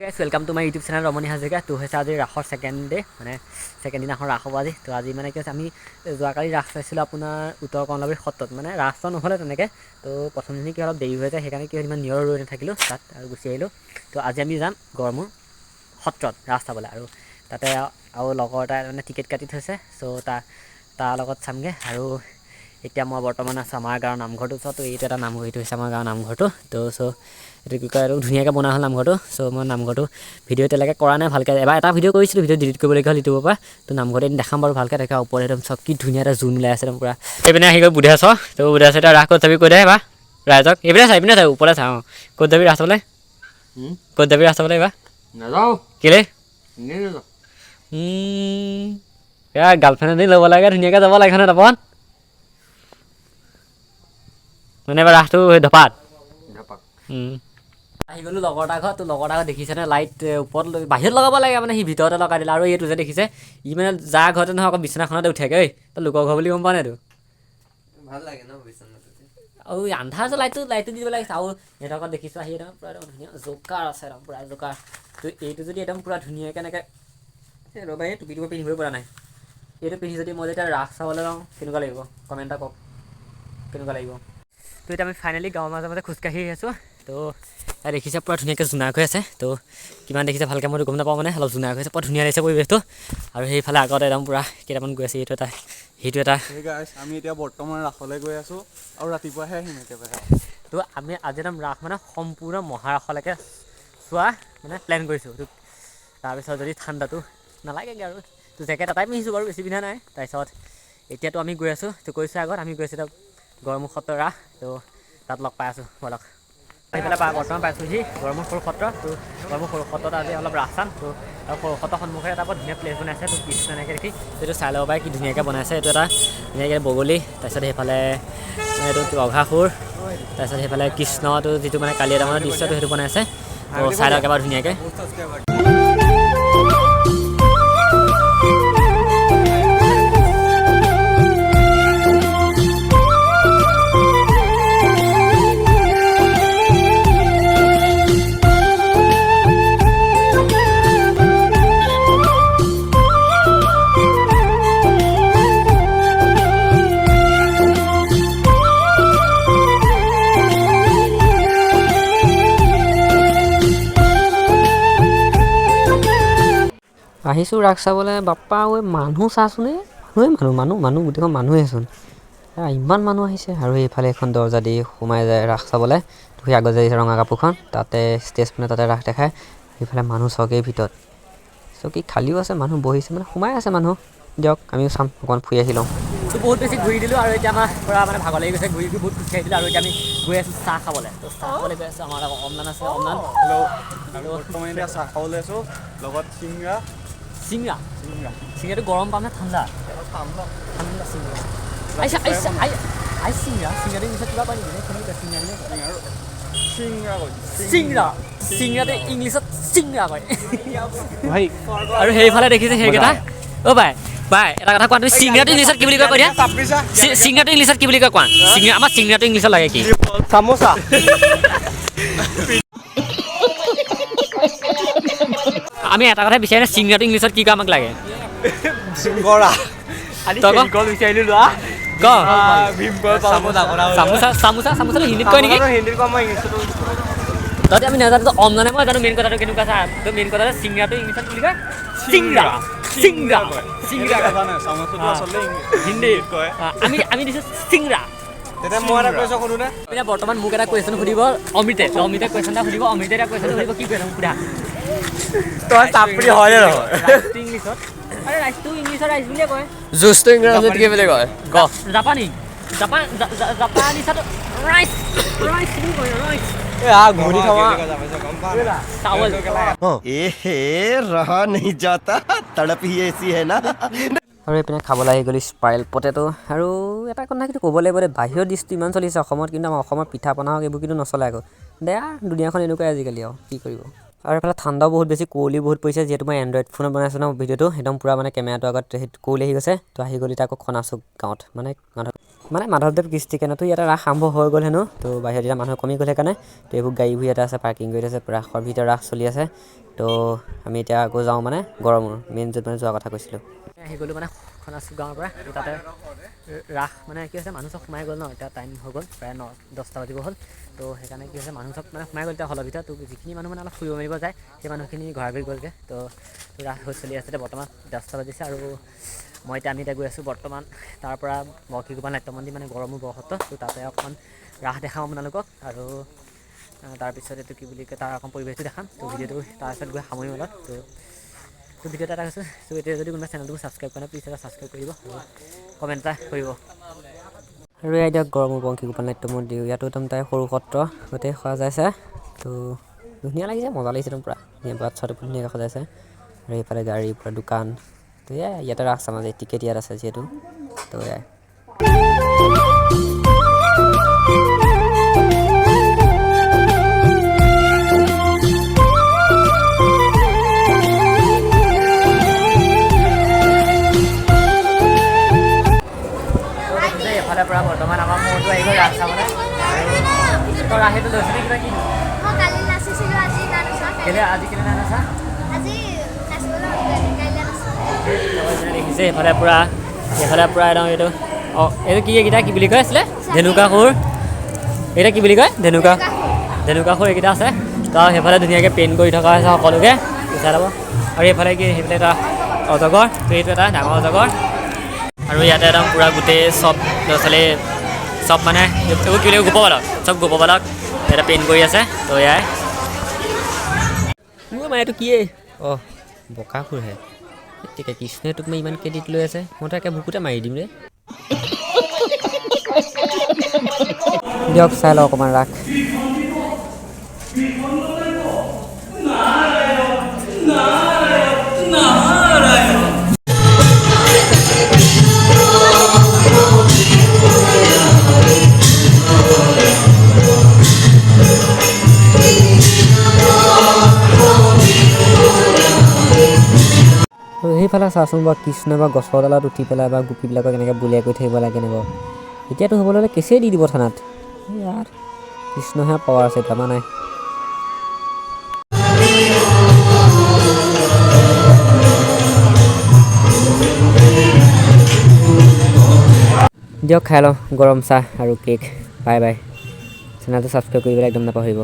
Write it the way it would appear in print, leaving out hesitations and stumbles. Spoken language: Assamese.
Guys, welcome to my YouTube channel Ramani Hazika. To হৈছে আজি ৰাসৰ ছেকেণ্ড ডে মানে ছেকেণ্ড দিনাখন ৰাস হ'ব আজি। তো আজি মানে কি হৈছে আমি যোৱাকালি ৰাস চাইছিলোঁ আপোনাৰ উত্তৰ কমলাবাৰী সত্ৰত মানে ৰাসটো নহ'লে তেনেকৈ। তো প্ৰথম দিনা কি অলপ দেৰি হৈ যায় সেইকাৰণে কি ইমান নিয়ৰ ৰৈ নাথাকিলোঁ তাত আৰু গুচি আহিলোঁ। তো আজি আমি যাম গড়মূৰ সত্ৰত ৰাস চাবলৈ আৰু তাতে আৰু লগৰ এটাই মানে টিকেট কাটি থৈছে। চ' তাৰ লগত চামগৈ আৰু এতিয়া মই বৰ্তমান আছোঁ আমাৰ গাঁৱৰ নামঘৰটো ওচৰত। তো এইটো এটা নামঘৰ, এইটো হৈছে আমাৰ গাঁৱৰ নামঘৰটো। তো এইটো কি কয় আৰু ধুনীয়াকৈ বনোৱা হ'ল নামঘৰটো। চ' মই নামঘৰটো ভিডিঅ' এতিয়ালৈকে কৰা নাই ভালকৈ, এবাৰ এটা ভিডিঅ' কৰিছিলোঁ, ভিডিঅ' ডিলিট কৰিবলগীয়া হ'ল ইউটিউবৰ পৰা। তো নামঘৰটো এদিন দেখাম বাৰু ভালকৈ, দেখা ওপৰত একদম চব কি ধুনীয়া এটা জোন ওলাই আছে একদম পূৰা। এইপিনে আহি গৈ বুধে আছ। তো বুধে আছে এতিয়া ৰাস ক'ত যাবি কৈ দে এবাৰ ৰাইজক। এইপিনে চাই এইপিনে চাই ওপৰলৈ চাওঁ ক'ত যাবি ৰাস চাবলৈ, ক'ত যাবি ৰাস চাবলৈ এইবাৰ? নাযাওঁ কেলৈ? এয়া গাৰ্লফ্ৰেণ্ড এজনী ল'ব লাগে, ধুনীয়াকৈ যাব লাগে নহয় তপন। মানে এবাৰ ৰাসটো ধপাত আহি গ'লোঁ লগৰ এটা ঘৰত। তো লগৰ এটা ঘৰত দেখিছেনে লাইট ওপৰত বাহিৰত লগাব লাগে মানে সি ভিতৰতে লগাই দিলে। আৰু এইটো যে দেখিছে ই মানে যাৰ ঘৰতে নহয় আকৌ বিচনাখনতে উঠেগৈ। ঐ তই লোকৰ ঘৰ বুলি গম পোৱা নাই এইটো? ভাল লাগে ন বিচনাত আৰু আন্ধাৰ যে লাইটটো দি দিব লাগিছে। আৰু সিহঁতৰ ঘৰত দেখিছোঁ আহি একদম পূৰা একদম ধুনীয়া জোকাৰ আছে, একদম পূৰা জোকাৰ। তো এইটো যদি একদম পূৰা ধুনীয়াকৈ এনেকৈ ৰ'বা এই টুপিটো পিন্ধিবই পৰা নাই। এইটো পিন্ধি যদি মই যেতিয়া ৰাস চাবলৈ যাওঁ কেনেকুৱা লাগিব কমেণ্ট এটা কওক, কেনেকুৱা লাগিব। তো এতিয়া আমি ফাইনেলি গাঁৱৰ মাজে মাজে খোজকাঢ়ি আছোঁ। তো ইয়াত দেখিছে পূৰা ধুনীয়াকৈ জোনাক হৈ আছে। তো কিমান দেখিছে ভালকৈ মইতো গম নাপাওঁ, মানে অলপ জোনাক হৈছে, পূৰা ধুনীয়া লাগিছে পৰিৱেশটো। আৰু সেইফালে আগতে একদম পূৰা কেইটামান গৈ আছে, সেইটো এটা আমি এতিয়া বৰ্তমান ৰাসলৈ গৈ আছোঁ আৰু ৰাতিপুৱাহে আহিম একেবাৰে। তো আমি আজি একদম ৰাস মানে সম্পূৰ্ণ মহাৰাসলৈকে চোৱা মানে প্লেন কৰিছোঁ। তো তাৰপিছত যদি ঠাণ্ডাটো নালাগেগৈ আৰু তো জেকেট এটাই পিন্ধিছোঁ বাৰু, বেছি পিন্ধা নাই। তাৰপিছত এতিয়াতো আমি গৈ আছোঁ, তো কৈছোঁ আগত আমি গৈ আছোঁ এতিয়া গড়মূৰ সত্ৰ ৰাস। তো তাত লগ পাই আছোঁ ব'লক। সেইফালে বৰ্তমান পাইছোঁহি গড়মূৰ সৰু সত্ৰ। তো গড়মূৰ সৰু সত্ৰত আজি অলপ ৰাস চাম। তো আৰু সৰু সত্ৰৰ সন্মুখে এটা বৰ ধুনীয়া প্লেচ বনাইছে। তো কৃষ্ণ এনেকৈ দেখি এইটো চাই ল'ব পাৰে কি ধুনীয়াকৈ বনাইছে। এইটো এটা ধুনীয়াকৈ বগলী, তাৰপিছত সেইফালে এইটো অঘাসুৰ, তাৰপিছত সেইফালে কৃষ্ণটো যিটো মানে কালিয়া দমনৰ দৃশ্যটো সেইটো বনাইছে। তো চাই লওক এবাৰ ধুনীয়াকৈ। আহিছোঁ ৰাস চাবলৈ। বাপ্পা ঐ মানুহ চাচোন, মানুহ গোটেইখন মানুহেচোন। ইমান মানুহ আহিছে। আৰু এইফালে এখন দৰ্জা দি সোমাই যায় ৰাস চাবলৈ। তো সেই আগত যায় ৰঙা কাপোৰখন, তাতে ষ্টেজ মানে তাতে ৰাস দেখায়। সেইফালে মানুহ চকীৰ ভিতৰত চকী খালীও আছে, মানুহ বহিছে মানে সোমাই আছে মানুহ। দিয়ক আমিও চাম, অকণমান ফুৰি আহি লওঁ। তো বহুত বেছি ঘূৰি দিলোঁ আৰু এতিয়া আমাৰ পূৰা মানে ভাগৰ লাগি গৈছে, ঘূৰি বহুত খোজকাঢ়ি দিলোঁ। আৰু এতিয়া আমি গৈ আছোঁ চাহ খাবলৈ। তো চাহ খাবলৈ গৈ আছোঁ, আমাৰ লগত অমলান আছে। অমলান আমি বৰ্তমান এতিয়া চাহ খাবলৈ আছোঁ, লগত চিংৰাটো গৰম পাম নে ঠাণ্ডা? ঠাণ্ডা চিংৰা চিংৰাটো ইংলিছত কিবা কয় নেকি? চিংৰাটো ইংলিছত চিংৰা কয়। আৰু সেইফালে দেখিছে সেইকেইটা অ' বাই এটা কথা কোৱা, তুমি চিংৰাটো ইংলিছত কি বুলি কয় কৈ দিয়া? চিংৰাটো ইংলিছত কি বুলি কয় কোৱা? আমাৰ চিংৰাটো ইংলিছত লাগে কি? চামোচা। আমি এটা কথা বিচাৰি নাই, চিংৰাটো ইংলিছত কি কয় আমাক লাগে? চামোচাটো হিন্দীত কয় নেকি? তহঁতে আমি নাজানো, অমলানে মই জানো মেইন কথাটো কেনেকুৱা চা। তো মেইন কথাটো চিংৰাটো ইংলিছত কি বুলি কয়? আমি দিছোঁ চিংৰা। এতিয়া বৰ্তমান মোক এটা কুৱেশ্যন সুধিব অমিতে কুৱেশ্যন এটা সুধিব। অমিতে এটা কুৱেশ্যন সুধিব, কি কুৱেশ্যন সোধা? ইংলিছত আৰে ৰাইচটো ইংলিছত ৰাইচ বুলিয়ে কয়। জুচটো ইংৰাজীত কি বুলি কয় ক? জাপানীচাটো ৰাইচ বুলি কয়, ৰাইচ। চাউল रहा नहीं जाता तड़प ही ऐसी है ना। আৰু এইপিনে খাবলৈ আহি গ'লোঁ স্পাইৰেল পটেটো। আৰু এটা কথা কিন্তু ক'ব লাগিব দেই, বাহিৰৰ ডিছটো ইমান চলিছে অসমত, কিন্তু আমাৰ অসমৰ পিঠা পনা হওক এইবোৰ কিন্তু নচলে আকৌ। বেয়া দুনিয়াখন এনেকুৱাই আজিকালি আৰু কি কৰিব। আৰু এইফালে ঠাণ্ডাও বহুত বেছি, কুঁৱলী বহুত পৰিছে। যিহেতু মই এণ্ড্ৰইড ফোনত বনাইছোঁ ন ভিডিঅ'টো, একদম পূৰা মানে কেমেৰাটো আগত কুঁৱলী আহি গৈছে। তো আহি গ'ল এতিয়া আকৌ খনাচুক গাঁৱত, মানে মানে মাধৱদেৱ কৃষ্টিকেনতো ইয়াতে ৰাস আৰম্ভ হৈ গ'ল হেনো তো বাহিৰত এতিয়া মানুহ কমি গ'ল সেইকাৰণে তো এইবোৰ গাড়ীবোৰ ইয়াতে আছে পাৰ্কিং কৰি আছে ৰাসৰ ভিতৰত ৰাস চলি আছে তো আমি এতিয়া আকৌ যাওঁ মানে গড়মূৰ মেইন য'ত মানে যোৱা কথা কৈছিলোঁ আহি গ'লোঁ মানে খনাচুক গাঁৱৰ পৰা তো তাতে ৰাস মানে কি হৈছে মানুহ চব সোমাই গ'ল ন এতিয়া টাইম হৈ গ'ল প্ৰায় 10টা বাজিব হ'ল তো সেইকাৰণে কি হৈছে মানুহ চব মানে সোমাই গ'ল এতিয়া হলৰ ভিতৰত তো যিখিনি মানুহ মানে অলপ ফুৰিব মেলিব যায় সেই মানুহখিনি ঘৰা ঘৰি গ'লগৈ তো ৰাস হৈ চলি আছে এতিয়া বৰ্তমান 10টা বাজিছে আৰু আমি এতিয়া গৈ আছোঁ বৰ্তমান তাৰ পৰা বৰশীগোপাল নাট্য মন্দিৰ মানে গড়মূৰ বৰসত্ৰ তো তাতে অকণমান ৰাস দেখাম আপোনালোকক আৰু তাৰপিছত এইটো কি বুলি কয় তাৰ অকণ পৰিৱেশটো দেখাম তো ভিডিঅ'টো তাৰপিছত গৈ সামৰিম অলপ তো ভিডিঅ' এটা কৈছোঁ তো এতিয়া যদি কোনোবা চেনেলটো ছাবস্ক্ৰাইব কৰা প্লিজ এটা ছাবস্ক্ৰাইব কৰিব আৰু কমেণ্ট এটা কৰিব আৰু এয়া দিয়ক গড়মূৰ বৰশীগোপাল নাট্য মন্দিৰ ইয়াতো একদম তাই সৰু সত্ৰ গোটেই সজাইছে তো ধুনীয়া লাগিছে মজা লাগিছে একদম পূৰা বাচ্চাটো ধুনীয়াকৈ সজাইছে আৰু এইফালে গাড়ী পূৰা দোকান তো ইয়াতে ৰাস চাম আজি টিকেট ইয়াত আছে যিহেতু তো এয়াই এফালে পৰা বৰ্তমান আমাৰ মূৰটো আহি গ'ল ৰাস চাবলৈ আৰু ৰাসেটো লৈছে নে কিবা কি কালি নাচিছিলোঁ আজি নানাচা আজি কেলে নানাচা আজি নাচিবলৈ কাইলৈ নাচা দেখিছে এইফালে পূৰা একদম এইটো অঁ এইটো কি এইকেইটা কি বুলি কয় আছিলে ধেনুকা সুৰ এইকেইটা কি বুলি কয় ধেনুকা সুৰ এইকেইটা আছে তো সেইফালে ধুনীয়াকৈ পেইণ্ট কৰি থকা হৈছে সকলোকে চাই ল'ব আৰু এইফালে কি সেইফালে এটা অজগৰ তো এইটো এটা ডাঙৰ অজগৰ আৰু ইয়াতে একদম পূৰা গোটেই চব ল'ৰা ছোৱালী চব মানে এইবোৰ কি বুলি কয় গোপবালক চব গোপবালক এটা পেইণ্ট কৰি আছে তো এয়াই মোৰ মানে এইটো কিয়ে অঁ বকাসুৰহে এতিয়া কৃষ্ণই তোক মই ইমান ক্ৰেডিট লৈ আছে মই তো একে বুকুতে মাৰি দিম ৰে দিয়ক চাই লওঁ অকণমান ৰাস আৰু সেইফালে চাচোন বাৰু কৃষ্ণ বা গছৰ ডালত উঠি পেলাই বা গোপীবিলাকক এনেকৈ বুলিয়াই কৰি থাকিব লাগে কেনেকৈ এতিয়াতো হ'বলৈ হ'লে কেছেই দি দিব থানাত ইয়াৰ কৃষ্ণহে পাৱাৰ আছে তাৰমা নাই দিয়ক খাই লওঁ গৰম চাহ আৰু কেক বাই বাই চেনেলটো ছাবস্ক্ৰাইব কৰিবলৈ একদম নাপাহৰিব